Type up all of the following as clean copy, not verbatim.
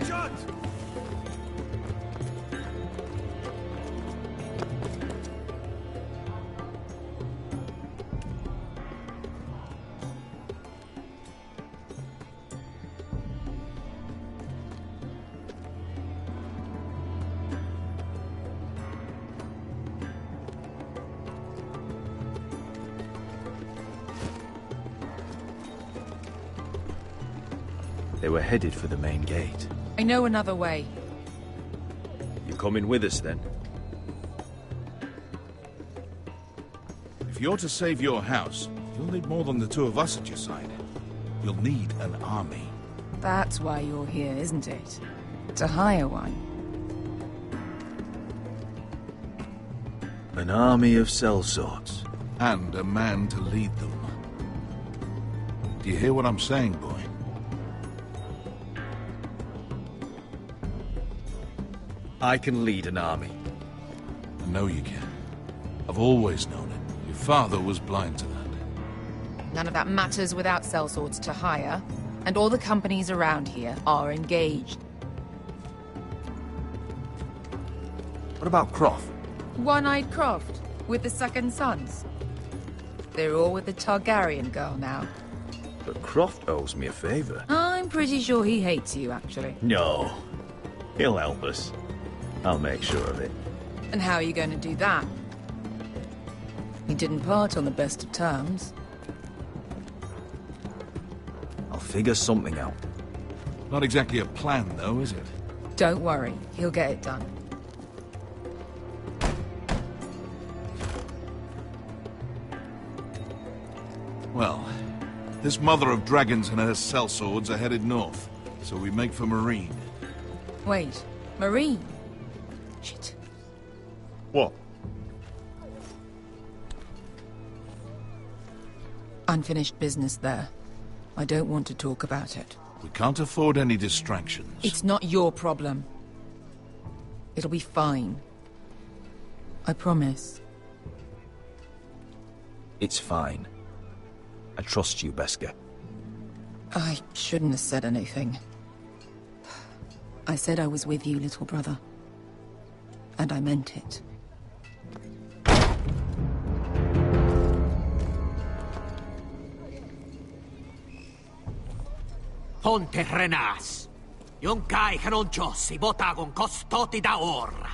Shot! They were headed for the main gate. I know another way. You coming with us then? If you're to save your house, you'll need more than the two of us at your side. You'll need an army. That's why you're here, isn't it? To hire one. An army of sellswords. And a man to lead them. Do you hear what I'm saying, boy? I can lead an army. I know you can. I've always known it. Your father was blind to that. None of that matters without sellswords to hire, and all the companies around here are engaged. What about Croft? One-Eyed Croft, with the Second Sons. They're all with the Targaryen girl now. But Croft owes me a favor. I'm pretty sure he hates you, actually. No. He'll help us. I'll make sure of it. And how are you going to do that? You didn't part on the best of terms. I'll figure something out. Not exactly a plan, though, is it? Don't worry, he'll get it done. Well, this mother of dragons and her sellswords are headed north, so we make for Marine. Wait, Marine? Shit. What? Unfinished business there. I don't want to talk about it. We can't afford any distractions. It's not your problem. It'll be fine. I promise. It's fine. I trust you, Beskha. I shouldn't have said anything. I said I was with you, little brother. And I meant it. Ponte Renas. Yon kai kanon Jossi botagon costoti da ora.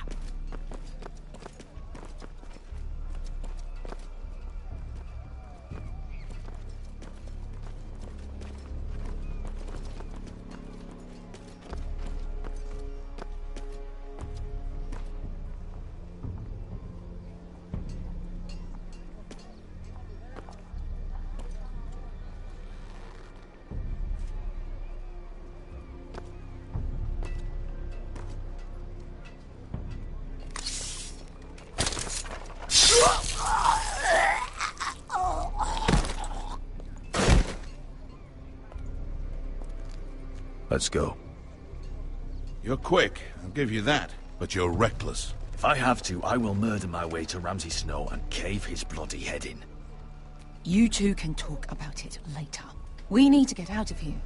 Let's go. You're quick, I'll give you that. But you're reckless. If I have to, I will murder my way to Ramsay Snow and cave his bloody head in. You two can talk about it later. We need to get out of here.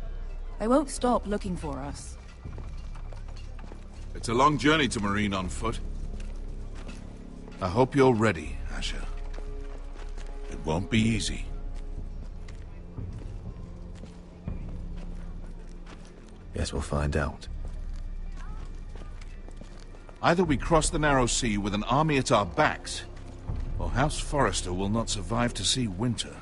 They won't stop looking for us. It's a long journey to Marine on foot. I hope you're ready, Asher. It won't be easy. Guess we'll find out. Either we cross the narrow sea with an army at our backs, or House Forrester will not survive to see winter.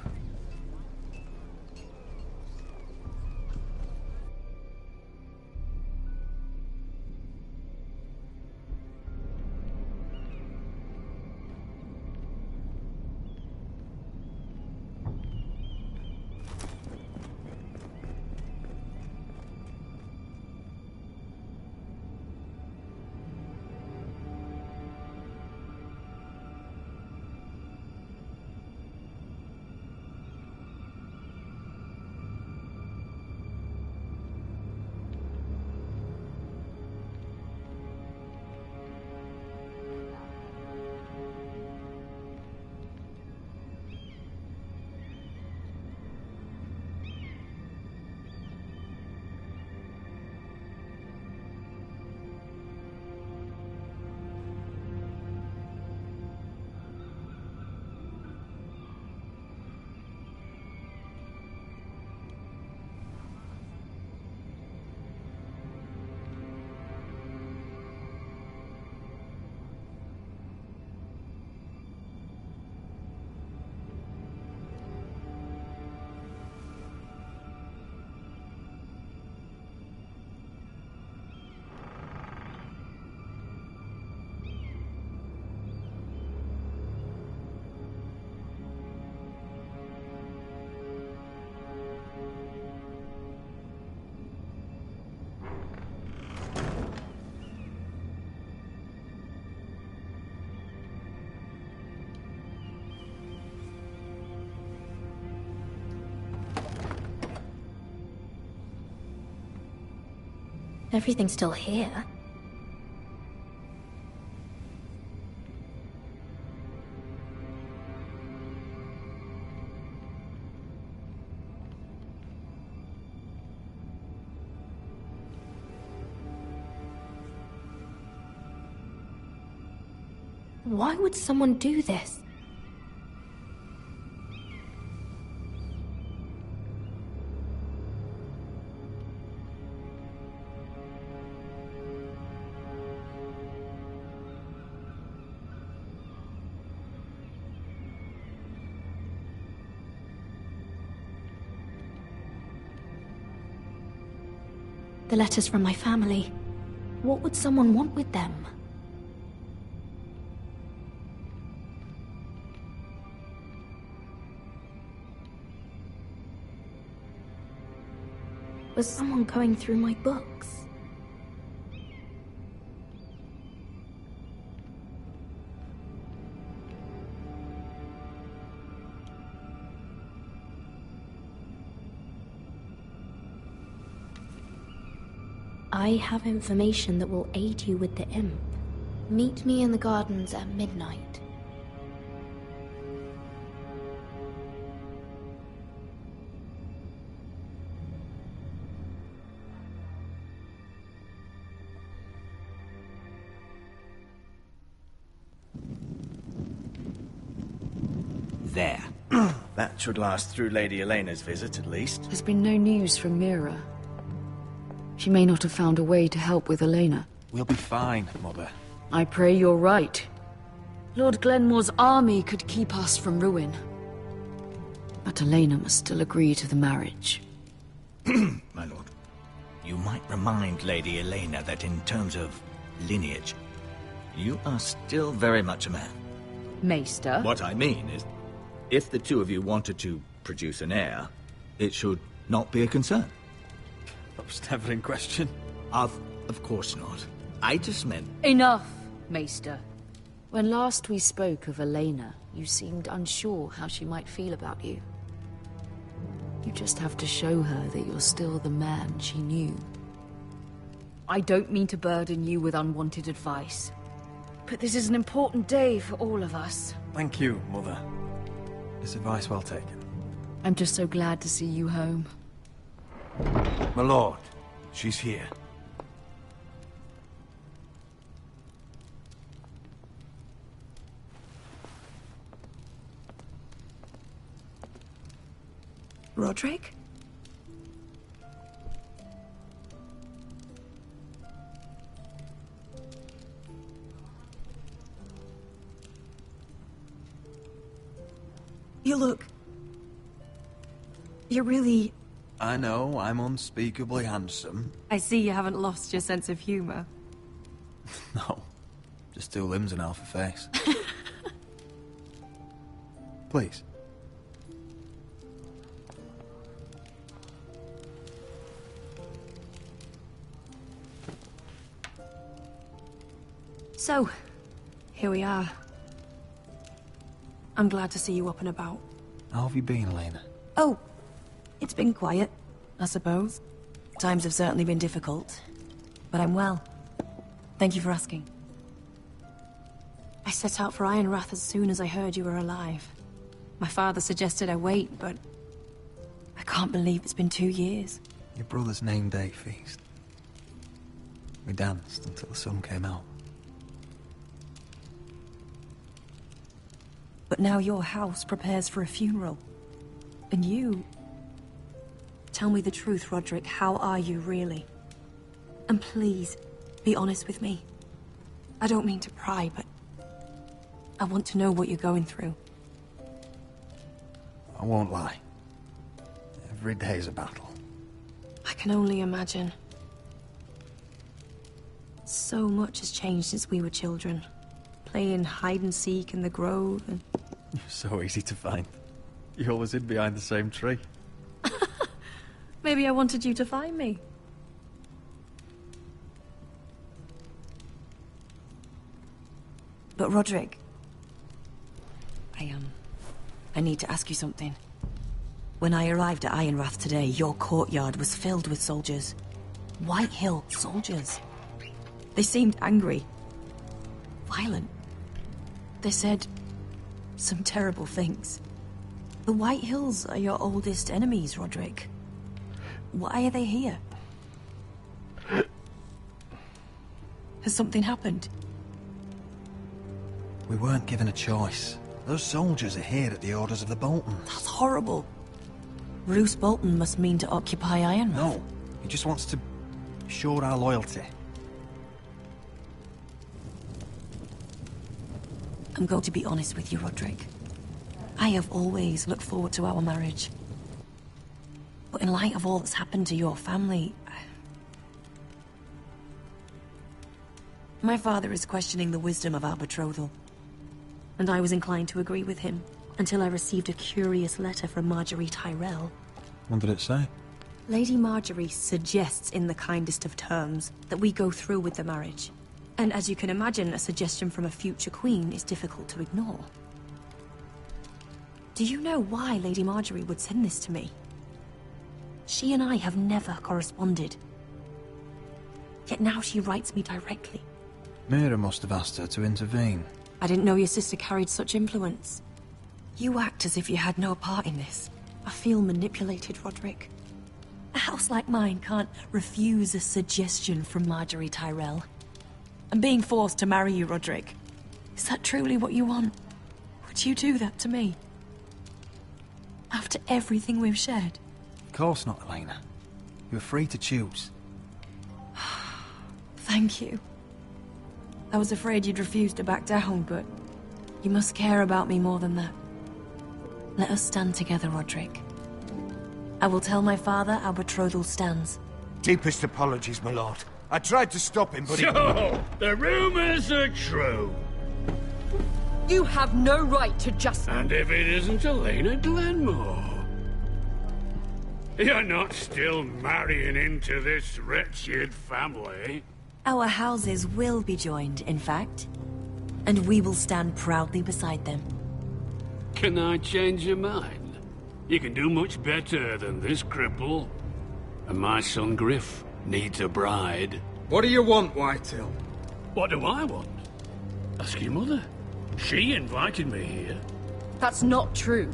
Everything's still here. Why would someone do this? The letters from my family. What would someone want with them? Was someone going through my books? I have information that will aid you with the imp. Meet me in the gardens at midnight. There. That should last through Lady Elena's visit, at least. There's been no news from Mira. She may not have found a way to help with Elena. We'll be fine, Mother. I pray you're right. Lord Glenmore's army could keep us from ruin. But Elena must still agree to the marriage. My lord, you might remind Lady Elena that in terms of lineage, you are still very much a man. Maester? What I mean is, if the two of you wanted to produce an heir, it should not be a concern. That was never in question. Of course not. I just meant... Enough, Maester. When last we spoke of Elena, you seemed unsure how she might feel about you. You just have to show her that you're still the man she knew. I don't mean to burden you with unwanted advice, but this is an important day for all of us. Thank you, Mother. This advice well taken. I'm just so glad to see you home. My lord, she's here. Roderick? You look... You're really... I know, I'm unspeakably handsome. I see you haven't lost your sense of humor. No, just two limbs and half a face. Please. So, here we are. I'm glad to see you up and about. How have you been, Elena? Oh, it's been quiet, I suppose. Times have certainly been difficult, but I'm well. Thank you for asking. I set out for Ironrath as soon as I heard you were alive. My father suggested I wait, but I can't believe it's been 2 years. Your brother's name day feast. We danced until the sun came out. But now your house prepares for a funeral. And you... Tell me the truth, Roderick. How are you, really? And please, be honest with me. I don't mean to pry, but... I want to know what you're going through. I won't lie. Every day's a battle. I can only imagine. So much has changed since we were children. Playing hide-and-seek in the grove and... You're so easy to find. You always hid behind the same tree. Maybe I wanted you to find me. But Roderick... I need to ask you something. When I arrived at Ironrath today, your courtyard was filled with soldiers. White Hill soldiers. They seemed angry. Violent. They said some terrible things. The White Hills are your oldest enemies, Roderick. Why are they here? Has something happened? We weren't given a choice. Those soldiers are here at the orders of the Boltons. That's horrible. Roose Bolton must mean to occupy Ironrath. No, he just wants to show our loyalty. I'm going to be honest with you, Roderick. I have always looked forward to our marriage. But in light of all that's happened to your family... My father is questioning the wisdom of our betrothal. And I was inclined to agree with him, until I received a curious letter from Marjorie Tyrell. What did it say? Lady Marjorie suggests in the kindest of terms that we go through with the marriage. And as you can imagine, a suggestion from a future queen is difficult to ignore. Do you know why Lady Marjorie would send this to me? She and I have never corresponded. Yet now she writes me directly. Mira must have asked her to intervene. I didn't know your sister carried such influence. You act as if you had no part in this. I feel manipulated, Roderick. A house like mine can't refuse a suggestion from Marjorie Tyrell. I'm being forced to marry you, Roderick. Is that truly what you want? Would you do that to me? After everything we've shared? Of course not, Elena. You're free to choose. Thank you. I was afraid you'd refuse to back down, but you must care about me more than that. Let us stand together, Roderick. I will tell my father our betrothal stands. Deepest apologies, my lord. I tried to stop him, but So, the rumors are true. You have no right to just... And if it isn't Elena Glenmore? You're not still marrying into this wretched family? Our houses will be joined, in fact. And we will stand proudly beside them. Can I change your mind? You can do much better than this cripple. And my son Griff needs a bride. What do you want, Whitehill? What do I want? Ask your mother. She invited me here. That's not true.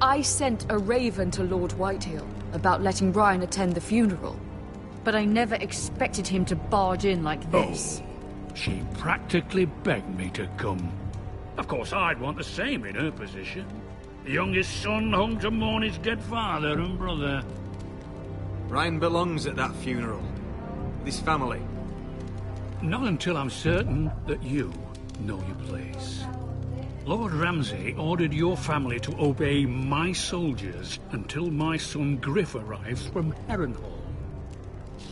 I sent a raven to Lord Whitehill about letting Brian attend the funeral. But I never expected him to barge in like this. Oh, she practically begged me to come. Of course, I'd want the same in her position. The youngest son home to mourn his dead father and brother. Ryan belongs at that funeral. With his family. Not until I'm certain that you know your place. Lord Ramsay ordered your family to obey my soldiers until my son Griff arrives from Harrenhal.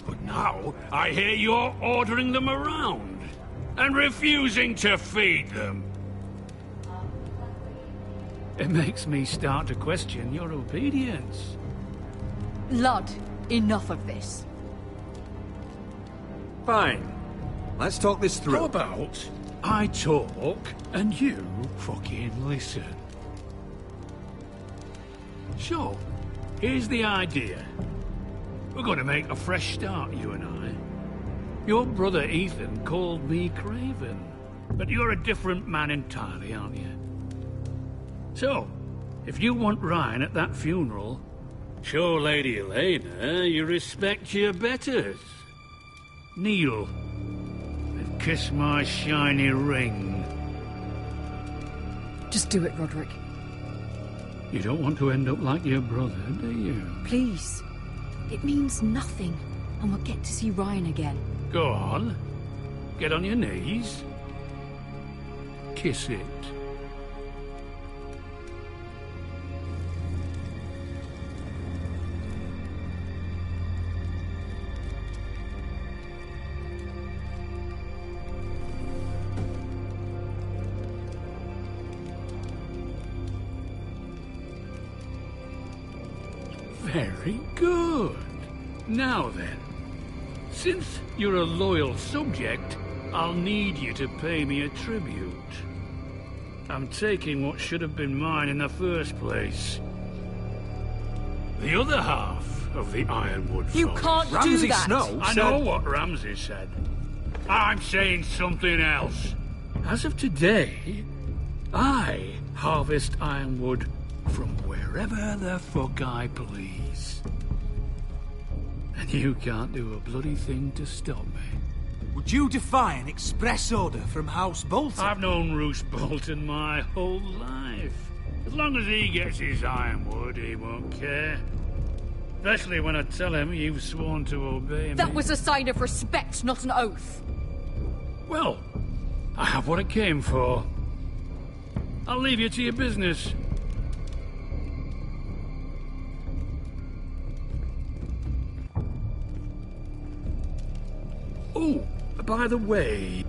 But now, I hear you're ordering them around, and refusing to feed them. It makes me start to question your obedience. Lud, enough of this. Fine. Let's talk this through. How about I talk, and you fucking listen? So, here's the idea. We're going to make a fresh start, you and I. Your brother Ethan called me Craven, but you're a different man entirely, aren't you? So, if you want Ryan at that funeral, show Lady Elena you respect your betters. Kneel and kiss my shiny ring. Just do it, Roderick. You don't want to end up like your brother, do you? Please. It means nothing, and we'll get to see Ryan again. Go on. Get on your knees. Kiss it. Very good. Now then, since you're a loyal subject, I'll need you to pay me a tribute. I'm taking what should have been mine in the first place. The other half of the Ironwood You Forest. can't do that! I know what Ramsay said. I'm saying something else. As of today, I harvest ironwood from wherever the fuck I please. And you can't do a bloody thing to stop me. Would you defy an express order from House Bolton? I've known Roose Bolton my whole life. As long as he gets his ironwood, he won't care. Especially when I tell him you've sworn to obey me. That was a sign of respect, not an oath. Well, I have what I came for. I'll leave you to your business. Oh, by the way...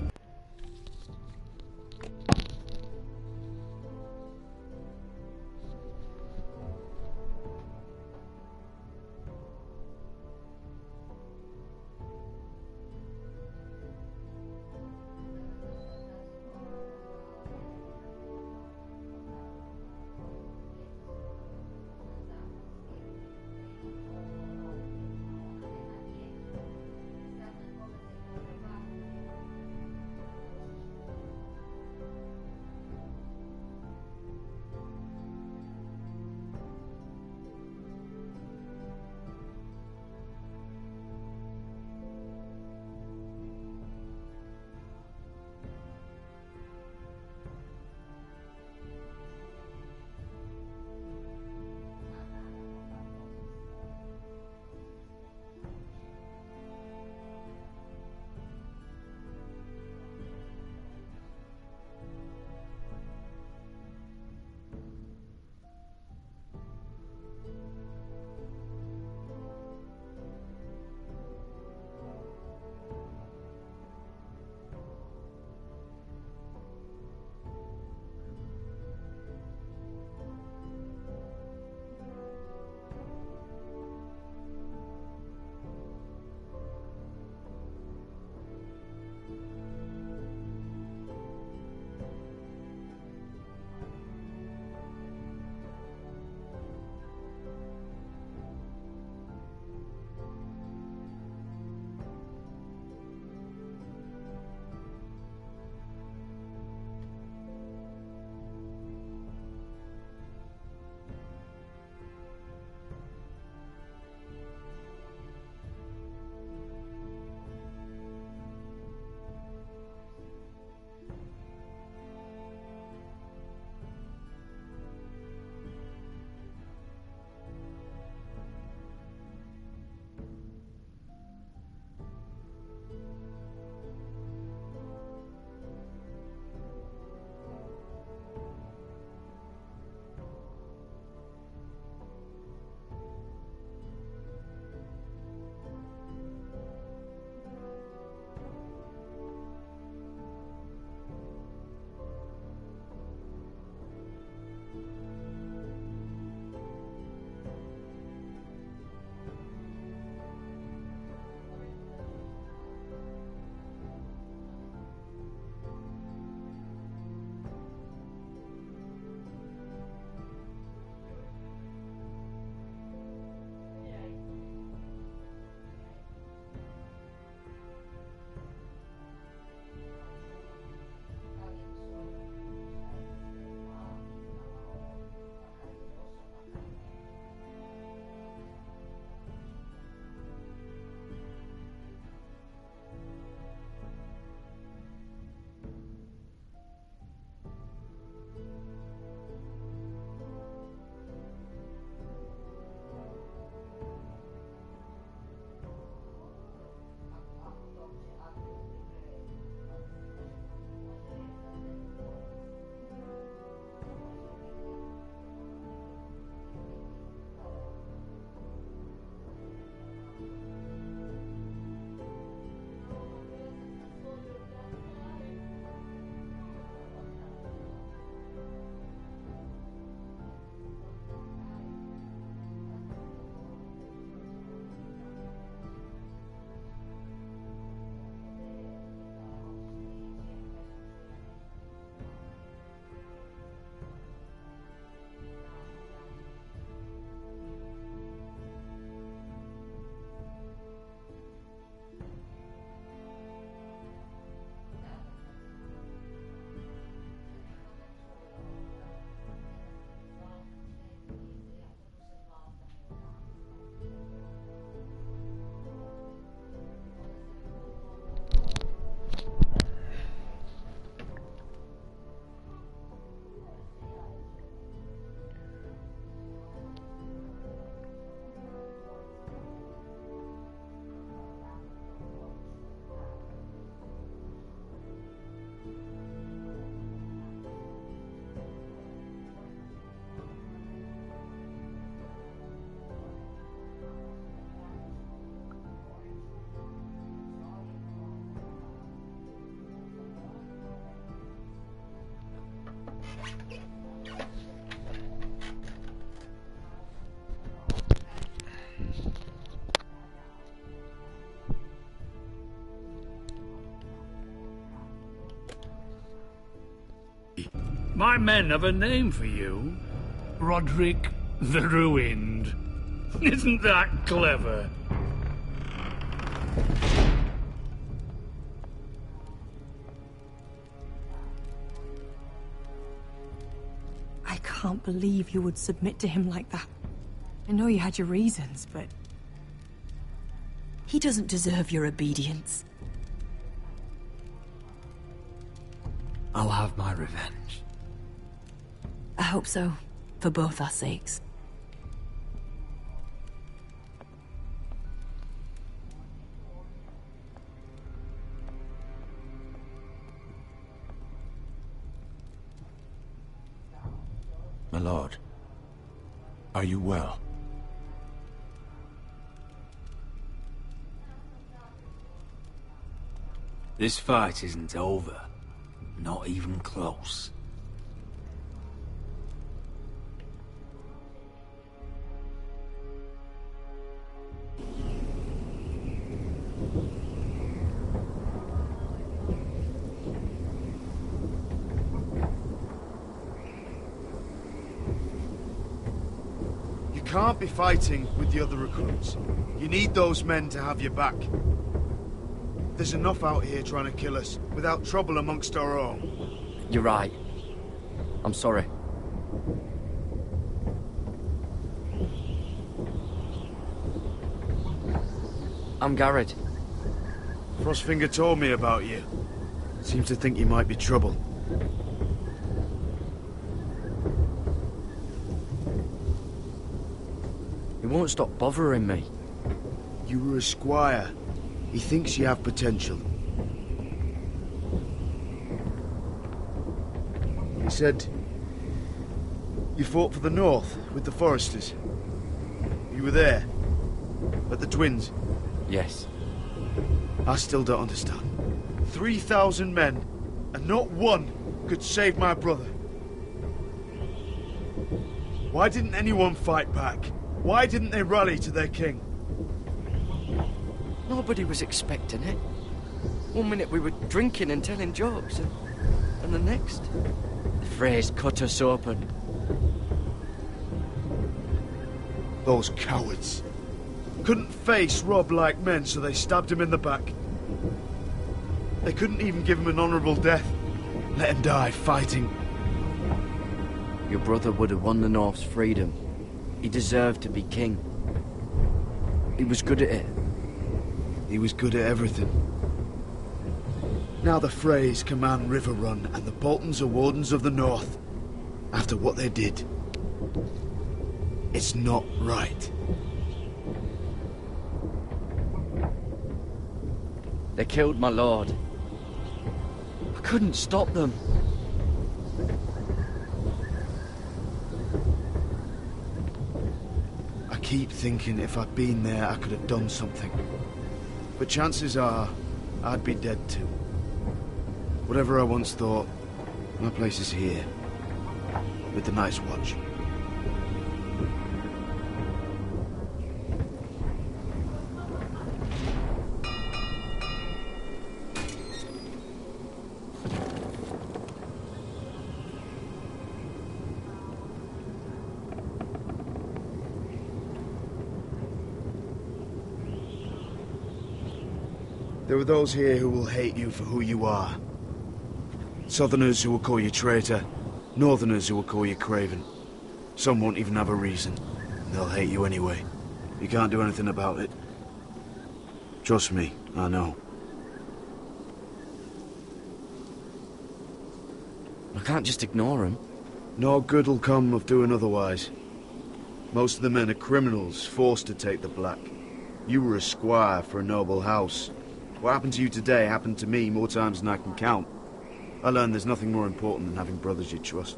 My men have a name for you. Roderick the Ruined. Isn't that clever? I can't believe you would submit to him like that. I know you had your reasons, but... he doesn't deserve your obedience. I'll have my revenge. I hope so, for both our sakes. My lord, are you well? This fight isn't over. Not even close. You can't be fighting with the other recruits. You need those men to have your back. There's enough out here trying to kill us, without trouble amongst our own. You're right. I'm sorry. I'm Garrett. Frostfinger told me about you. Seems to think you might be trouble. He won't stop bothering me. You were a squire. He thinks you have potential. He said you fought for the North with the Foresters. You were there, at the Twins. Yes. I still don't understand. 3,000 men, and not one could save my brother. Why didn't anyone fight back? Why didn't they rally to their king? Nobody was expecting it. One minute we were drinking and telling jokes, and the next, the Freys cut us open. Those cowards. Couldn't face Robb like men, so they stabbed him in the back. They couldn't even give him an honorable death. Let him die fighting. Your brother would have won the North's freedom. He deserved to be king. He was good at it. He was good at everything. Now the Freys command Riverrun, and the Boltons are Wardens of the North. After what they did. It's not right. They killed my lord. I couldn't stop them. I keep thinking if I'd been there, I could have done something. But chances are, I'd be dead too. Whatever I once thought, my place is here. With the Night's Watch. There are those here who will hate you for who you are. Southerners who will call you traitor, Northerners who will call you craven. Some won't even have a reason. They'll hate you anyway. You can't do anything about it. Trust me, I know. I can't just ignore him. No good will come of doing otherwise. Most of the men are criminals, forced to take the black. You were a squire for a noble house. What happened to you today happened to me more times than I can count. I learned there's nothing more important than having brothers you trust.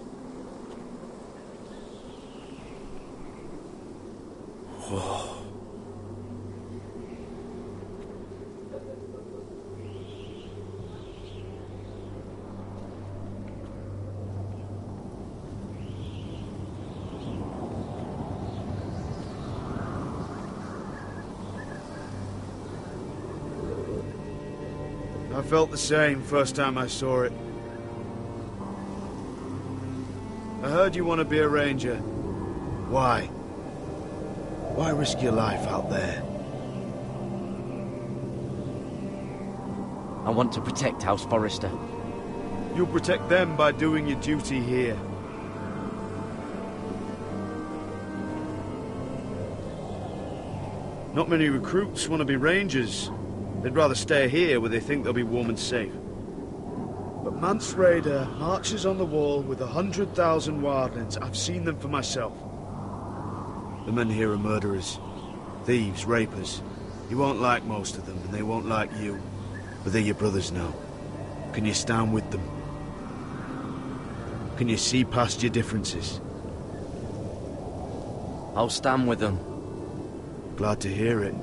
I felt the same first time I saw it. heard you want to be a ranger. Why? Why risk your life out there? I want to protect House Forrester. You'll protect them by doing your duty here. Not many recruits want to be rangers. They'd rather stay here where they think they'll be warm and safe. But Mance Rayder marches on the wall with 100,000 wildlings. I've seen them for myself. The men here are murderers, thieves, rapers. You won't like most of them, and they won't like you. But they're your brothers now. Can you stand with them? Can you see past your differences? I'll stand with them. Glad to hear it.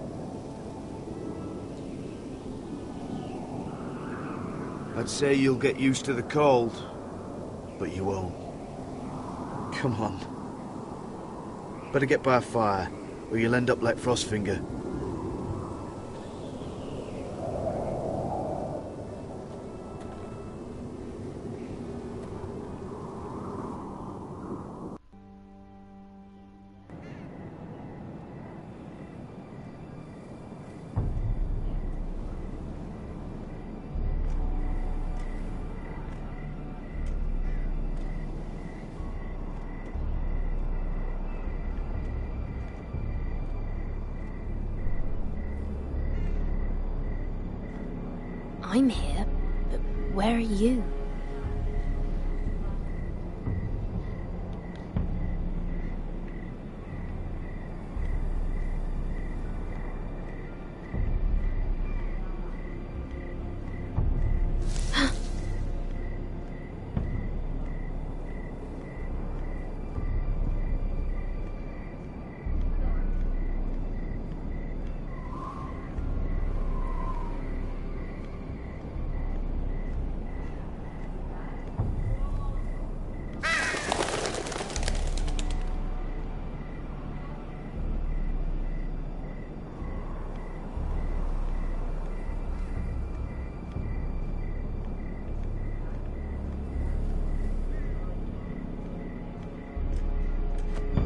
I'd say you'll get used to the cold, but you won't. Come on. Better get by a fire, or you'll end up like Frostfinger. I'm here, but where are you?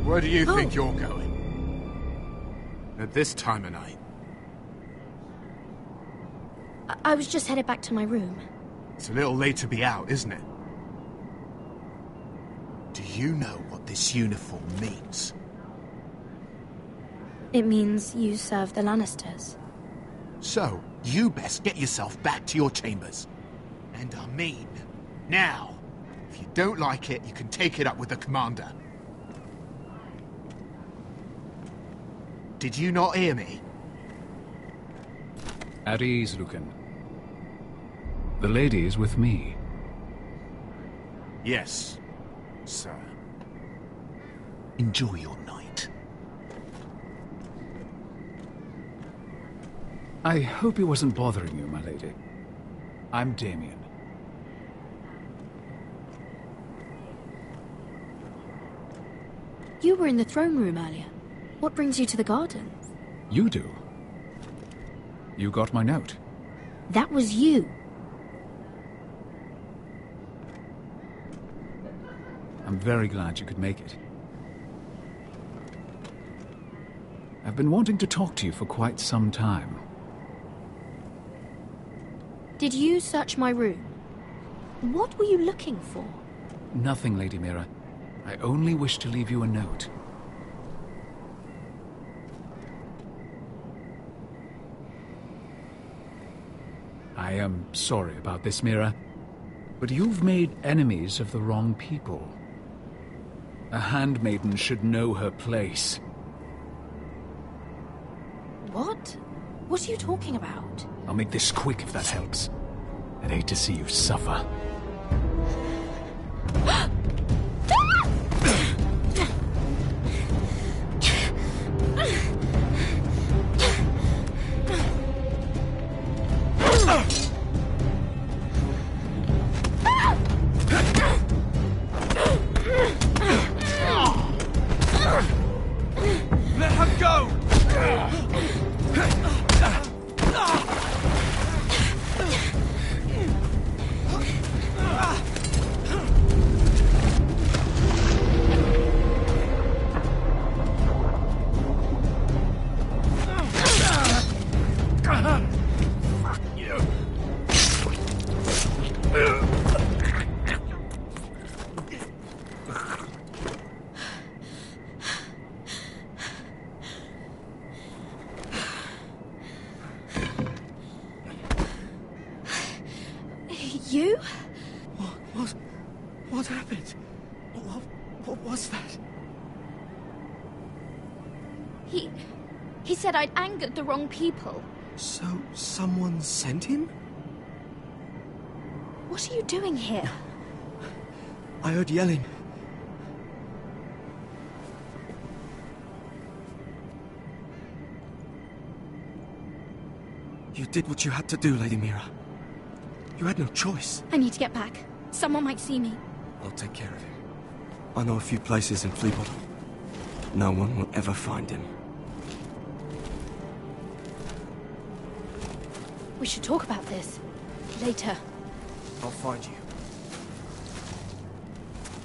Where do you think you're going? At this time of night? I was just headed back to my room. It's a little late to be out, isn't it? Do you know what this uniform means? It means you serve the Lannisters. So, you best get yourself back to your chambers. And I mean, now. If you don't like it, you can take it up with the commander. Did you not hear me? At ease, Lucan. The lady is with me. Yes, sir. Enjoy your night. I hope he wasn't bothering you, my lady. I'm Damien. You were in the throne room earlier. What brings you to the gardens? You do. You got my note. That was you. I'm very glad you could make it. I've been wanting to talk to you for quite some time. Did you search my room? What were you looking for? Nothing, Lady Mira. I only wish to leave you a note. I am sorry about this, Mira, but you've made enemies of the wrong people. A handmaiden should know her place. What? What are you talking about? I'll make this quick if that helps. I'd hate to see you suffer. Let her go! You? What happened? What was that? He said I'd angered the wrong people. So, someone sent him? What are you doing here? I heard yelling. You did what you had to do, Lady Mira. You had no choice. I need to get back. Someone might see me. I'll take care of him. I know a few places in Fleabottom. No one will ever find him. We should talk about this. Later. I'll find you.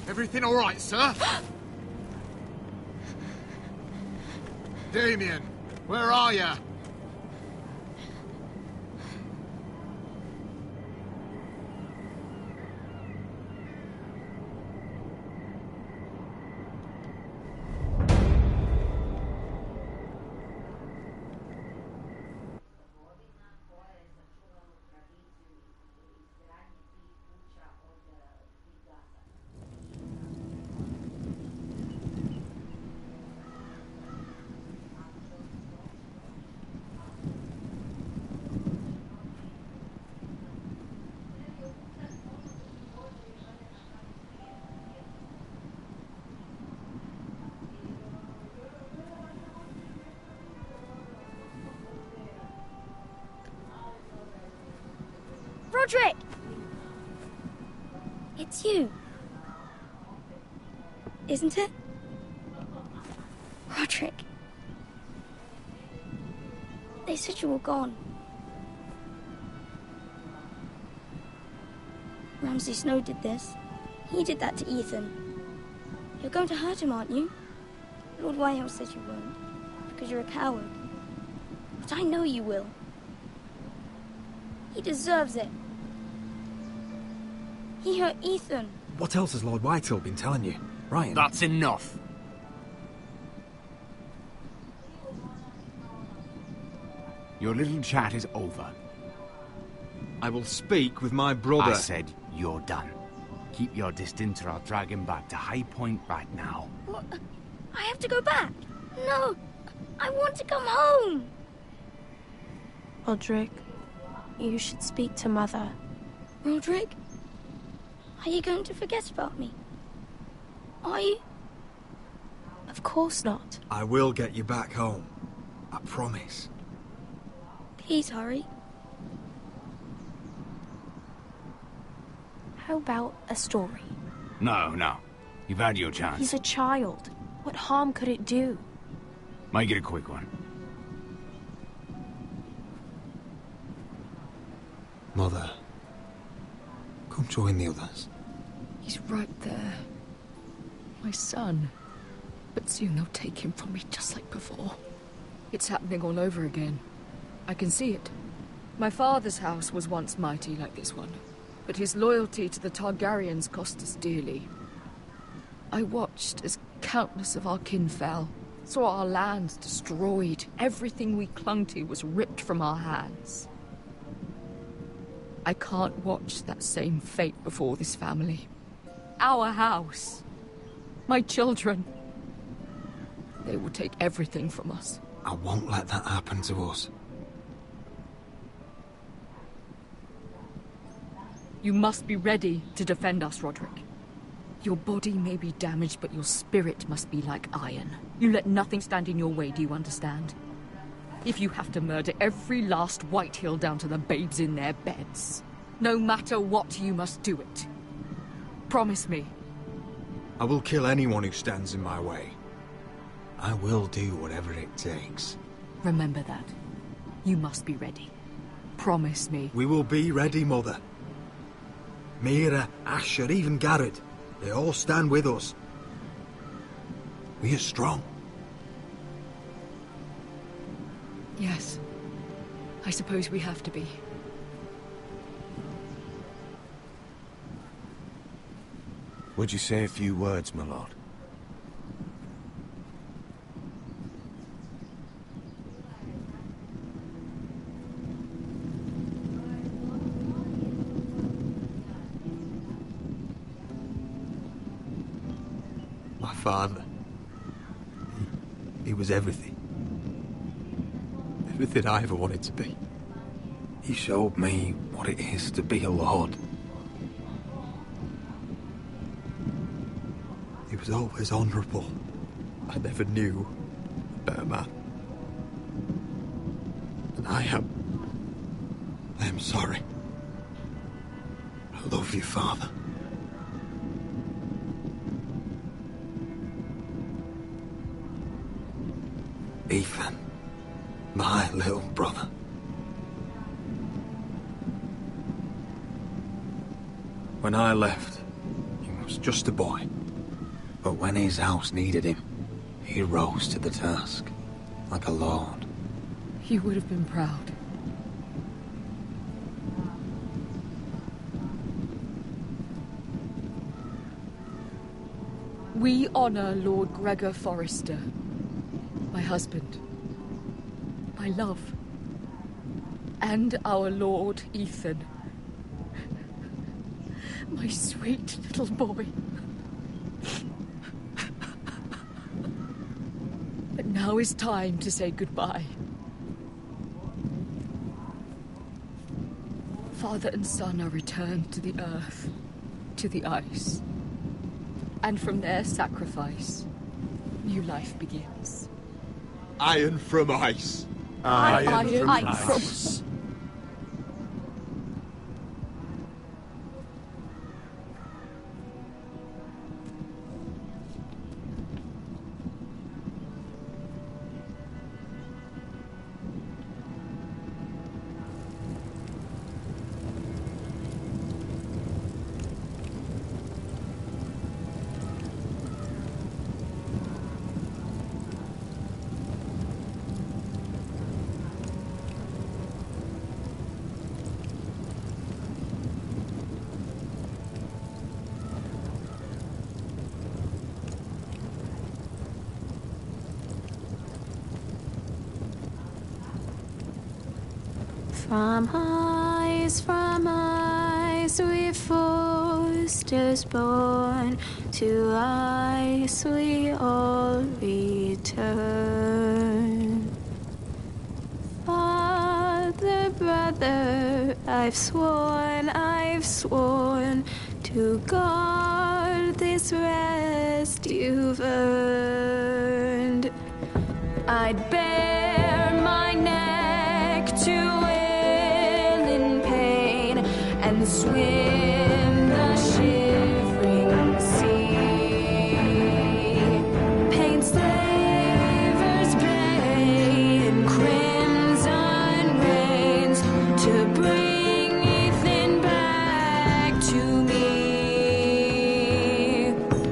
Everything all right, sir? Damien, where are you? Roderick! It's you. Isn't it? Roderick. They said you were gone. Ramsay Snow did this. He did that to Ethan. You're going to hurt him, aren't you? Lord Whitehouse says you won't, because you're a coward. But I know you will. He deserves it. He hurt Ethan. What else has Lord Whitehill been telling you, Ryan? That's enough. Your little chat is over. I will speak with my brother. I said you're done. Keep your distance or I'll drag him back to High Point right now. What? I have to go back. No, I want to come home. Roderick, you should speak to Mother. Roderick? Are you going to forget about me? Are you? Of course not. I will get you back home. I promise. Please hurry. How about a story? No. You've had your chance. He's a child. What harm could it do? Make it a quick one. Mother, come join the others. He's right there. My son. But soon they'll take him from me just like before. It's happening all over again. I can see it. My father's house was once mighty like this one, but his loyalty to the Targaryens cost us dearly. I watched as countless of our kin fell, saw our lands destroyed, everything we clung to was ripped from our hands. I can't watch that same fate before this family. Our house. My children. They will take everything from us. I won't let that happen to us. You must be ready to defend us, Roderick. Your body may be damaged, but your spirit must be like iron. You let nothing stand in your way, do you understand? If you have to murder every last Whitehill down to the babes in their beds, no matter what, you must do it. Promise me. I will kill anyone who stands in my way. I will do whatever it takes. Remember that. You must be ready. Promise me. We will be ready, Mother. Mira, Asher, even Garrett. They all stand with us. We are strong. Yes. I suppose we have to be. Would you say a few words, my lord? father. He was everything. Everything I ever wanted to be. He showed me what it is to be a lord. He was always honourable. I never knew a better man. And I am sorry. I love you, Father. Ethan, my little brother. When I left, he was just a boy. But when his house needed him, he rose to the task, like a lord. He would have been proud. We honor Lord Gregor Forrester, my husband, my love, and our Lord Ethan, my sweet little boy. But now is time to say goodbye. Father and son are returned to the earth, to the ice. And from their sacrifice, new life begins. Iron from ice. Iron from ice. ice. From ice, we Forsters born, to ice we all return. Father, brother, I've sworn to guard this rest you've earned. I'd bare my neck to and swim the shivering sea. Paint slavers bay in crimson rains to bring Ethan back to me.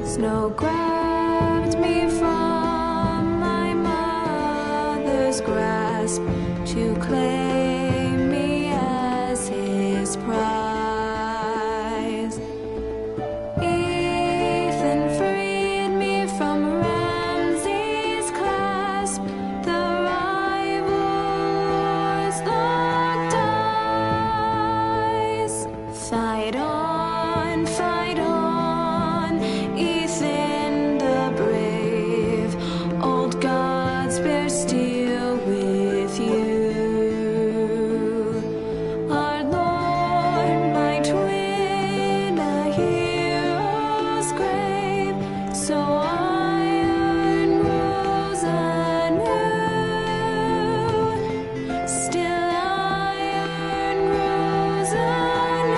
Snow grabbed me from my mother's grasp to claim me as his prize. Fight on, Ethan the brave. Old gods bear steel with you. Our Lord might win a hero's grave, so iron rose anew. Still iron rose anew.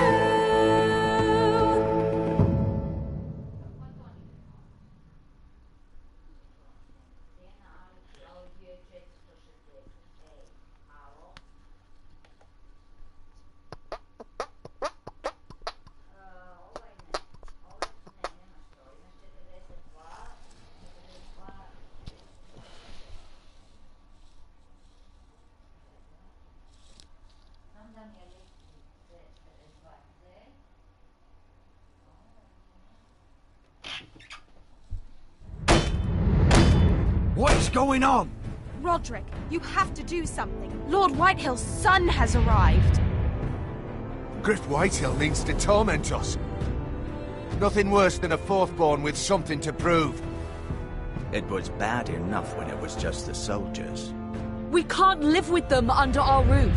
What is going on? Roderick, you have to do something. Lord Whitehill's son has arrived. Griff Whitehill means to torment us. Nothing worse than a fourthborn with something to prove. It was bad enough when it was just the soldiers. We can't live with them under our roof.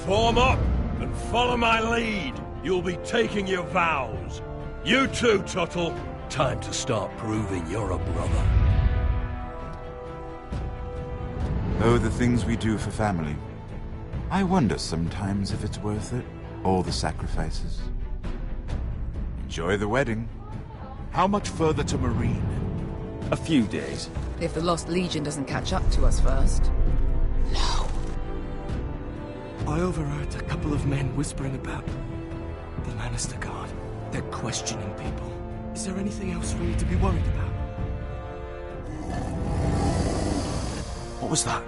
Form up and follow my lead. You'll be taking your vows. You too, Tuttle. Time to start proving you're a brother. Oh, the things we do for family. I wonder sometimes if it's worth it. All the sacrifices. Enjoy the wedding. How much further to Marine? A few days. If the Lost Legion doesn't catch up to us first. I overheard a couple of men whispering about the Lannister Guard. They're questioning people. Is there anything else we need to be worried about? What was that?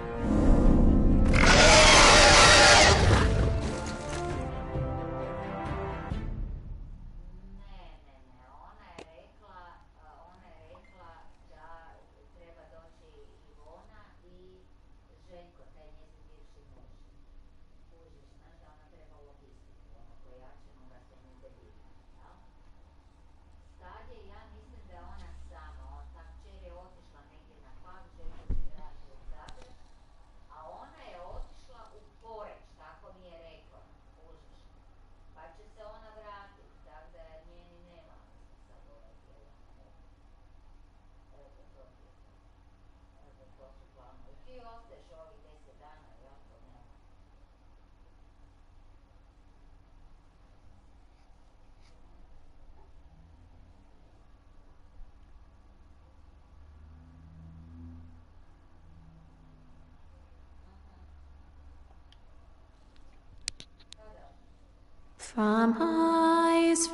From eyes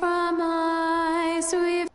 we've